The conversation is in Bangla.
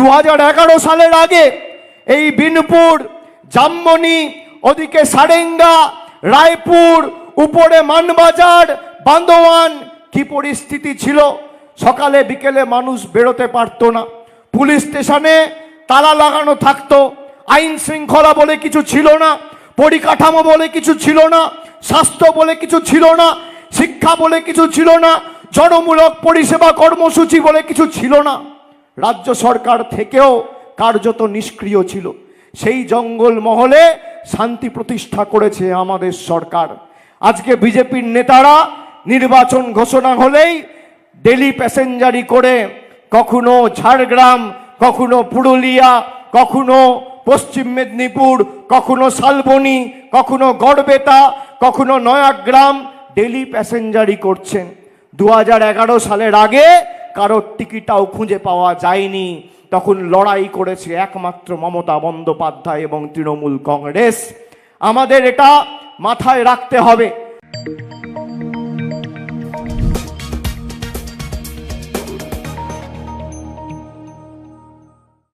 2011 সালের আগে এই বিনপুর, জামমনি, ওদিকে সারেঙ্গা, রায়পুর, উপরে মানবাজার, বান্দোয়ান কি পরিস্থিতি ছিল। সকালে বিকেলে মানুষ বেরোতে পারতো না, পুলিশ স্টেশনে তালা লাগানো থাকতো, আইন শৃঙ্খলা বলে কিছু ছিল না, পরিকাঠামো বলে কিছু ছিল না, স্বাস্থ্য বলে কিছু ছিল না, শিক্ষা বলে কিছু ছিল না, জনমূলক পরিষেবা কর্মসূচি বলে কিছু ছিল না। রাজ্য সরকার থেকেও কার্যত নিষ্ক্রিয় ছিল। সেই জঙ্গল মহলে শান্তি প্রতিষ্ঠা করেছে আমাদের সরকার। আজকে বিজেপির নেতারা নির্বাচন ঘোষণা হলেই ডেলি প্যাসেঞ্জারি করে কখনো ঝাড়গ্রাম, কখনো পুরুলিয়া, কখনো পশ্চিম মেদিনীপুর, কখনো শালবনী, কখনো গড়বেতা, কখনো নয়াগ্রাম ডেলি প্যাসেঞ্জারি করছেন। 2011 সালের আগে কারোর টিকিটাও খুঁজে পাওয়া যায়নি। তখন লড়াই করেছে একমাত্র মমতা বন্দ্যোপাধ্যায় এবং তৃণমূল কংগ্রেস। আমাদের এটা মাথায় রাখতে হবে।